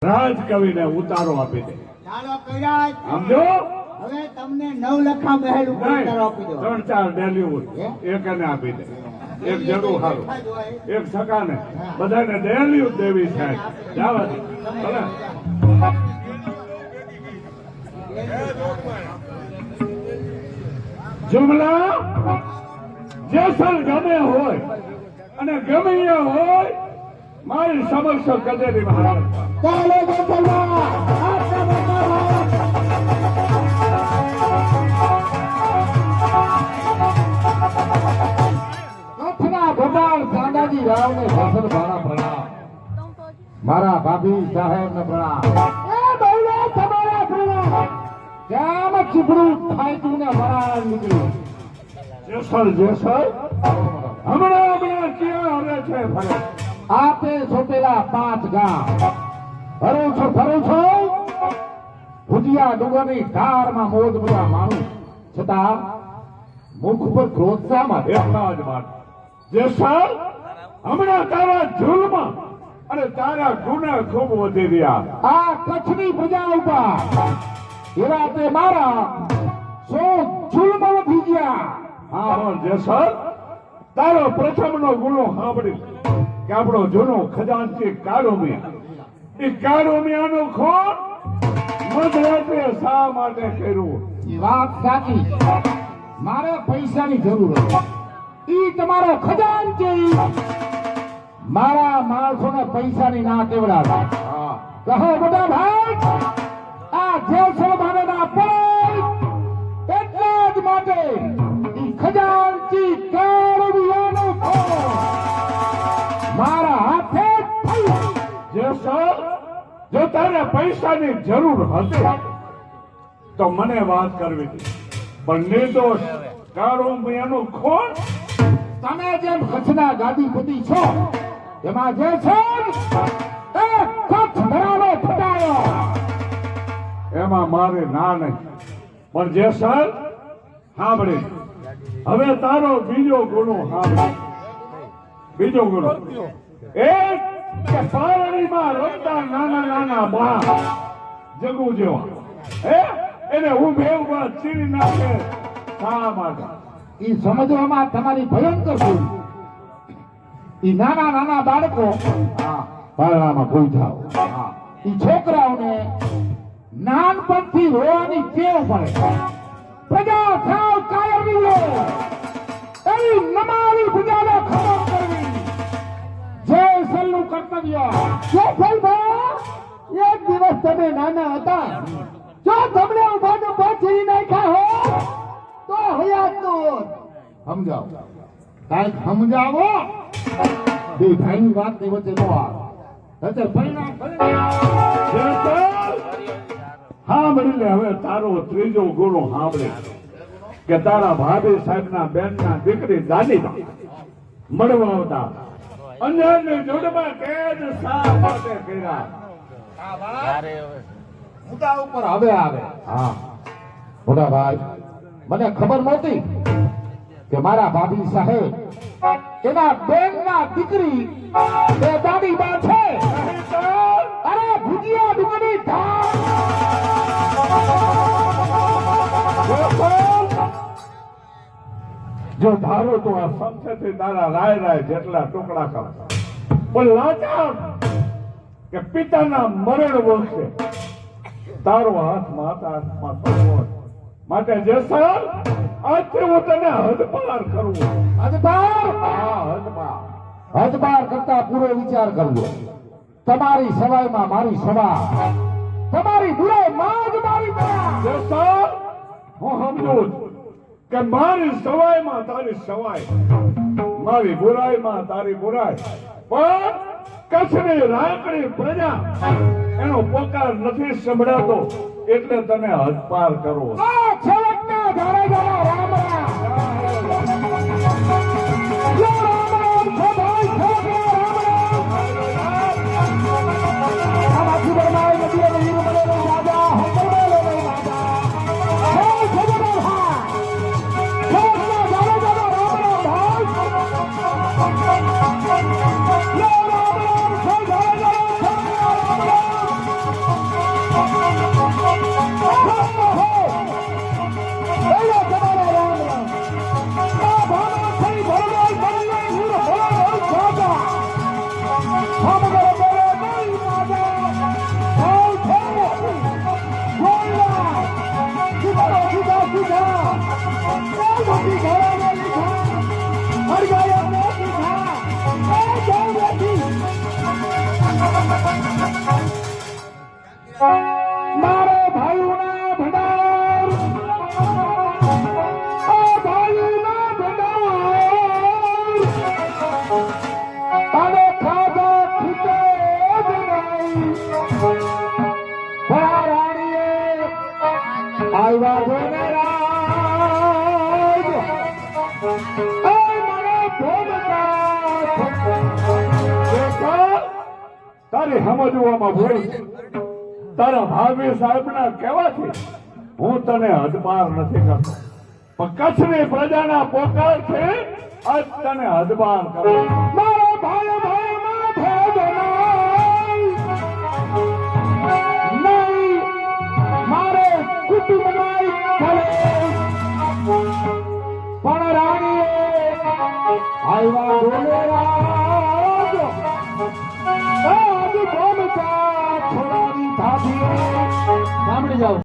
રાજકવિને ઉતારો આપી દે. ચાલો કૈરાજ, સમજો? હવે તમને 9 લખા મહેલ ઉપર ઉતારો આપી દો. 3-4 ડેલીવુડ એક એને આપી દે. એક જરૂર હારું, એક સકાને બધાને ડેલીવુડ દેવી સાહેબ. જાવા દે. ભલે. જુમલા જેસલ ગમે હોય અને ગમે હોય મારી સમક્ષ કદેરી મહારાજ. ચાલો જેસલમાં આટલા કચ્છના ભગવાન સાંડાજી રાવને ફસલ ભાણા પ્રણામ. મારા ભાભી સાહેબને પ્રણામ. એ બહુને તમારા પ્રણામ. કેમ ચીપડું ખાઈતું ને વરાળ નીકળ્યું. જેસલ હમણાં ક્યાં હવે છે ફરે? આપે સોટેલા 5 ગામ ફરું છું ભુજિયા ડુંગરની ધારમાં મોજ બધા માણું છતાં મુખ ઉપર ક્રોધ શા માટે? એટલા જ વાત. જેસલ હમણાં તારા જુલ્મ અને તારા ગુના ખૂબ વધી રહ્યા. આ કચ્છની પ્રજા ઉપર એવા તે મારા 100 જુલ્મ વધી ગયા. હા પણ જેસલ તારો પ્રથમનો ગુનો સાંભળી કે આપણો જૂનો ખજાનચી કાળોમિયા, એ કાળોમિયાનો ખોટ મધરાત્રે શા માટે કર્યું? એ વાત સાચી. મારે પૈસાની જરૂર હતી. ઈ તમારો ખજાનચી મારા માણસોને પૈસાની ના કેવડાવે. હા કહો મોટા ભાઈ, આ જેસલ મારેના પડે એટલા જ માટે ઈ ખજાનચી કાળોમિયાનો ખોટ મારા હાથે થયો. જેસલ જો તારે પૈસાની જરૂર હતી તો મને વાત કરવી હતી, પણ નિર્દોષ કાળોમિયાનો ખોટ તમે જેમ કચ્છના ગાદીપતિ છો એમાં જે છે એ કચ્છ ધરાનો ફટાયો. એમાં મારે ના નહીં. પણ જેસલ સાંભળી, હવે તારો બીજો ગુનો સાંભળી. બીજો ગુનો એક કે પારણીમાં રમતા નાના બા જગુ જેવા એને ઊભે ઊભા ચીરી નાખે. શા માટે? ઈ સમજવામાં તમારી ભયંકર ભૂલ. ઈ નાના બાળકો પારણામાં ભૂલ થાવ. ઈ છોકરાઓને નાનપણથી રોવાની ટેવ પડે. પ્રજા થાવ કાયમી લો એવી નમાવી પ્રજાને ખબર કરવી જેસલનું કર્તવ્ય. જેસલભાઈ, એક દિવસ તમે નાના હતા, જો તમને ઉભાને પછીની નાખ્યા હો તો હયાત નો હોત. સમજાવો, કાંઈક સમજાવો. બે ભાઈની વાતની વચ્ચે નો આવે. પરિણામ સાંભળી લે. હવે તારો ત્રીજો ગુનો સાંભળે કે તારા ભાભી સાહેબના બેનના દીકરી દાદીમાં મળવા આવતા અંજારની જોડમાં કેદ શા માટે કર્યા? મુદ્દા ઉપર હવે આવે. હા મોટા ભાઈ, મને ખબર નહોતી કે મારા ભાભી સાહેબ એના બેનના દીકરી એ દાદી બા છે. અરે ભુજિયા ડુંગરની ધાર. જો ધારો તો આ સમસેથી તારા રાય જેટલા ટુકડા કર, પણ લાચાર કે પિતાના મરણ વખતે તારો હાથ માતા હાથમાં કરવો માટે જેસલ આજથી હું તને હદપાર કરું. હદપાર કરતા પૂરો વિચાર કરવો. તમારી સવાઈમાં મારી સવા, તમારી બુરાઈમાં જ મારી બુરાઈ. જેસલ હું સમજુ છું કે મારી સવાઈમાં તારી સવાઈ, મારી બુરાઈમાં તારી બુરાઈ, પણ કચ્છની રાકડી પ્રજા એનો પોકાર નથી સંભળાતો એટલે તને હદપાર કરો. છેવટના ધારે ધારા રામ રામ. મારે ભાઈઓના ભંડાર આ ભાઈઓના ભંડાર તારે ખાધા ખૂટે જ નહીં ભલા રાણીએ આવ્યા જોને રાજ મારા ભોગતા તારી સમજવામાં ભૂલ છે. તારા ભાભી સાહેબના કહેવાથી હું તને હદમાર નથી કરતો, પણ કચ્છની પ્રજાના પોકાર છે આજ તને હદમાર કરો. મારા ભાઈ ભાઈમાં ભેદ નહીં મારે કુટુંબમાં ભલે પણ રાણીએ આવ્યા ડોલે રાજ આજ બોલતા છોડાવી ભાભીએ સાંભળી જાઓ.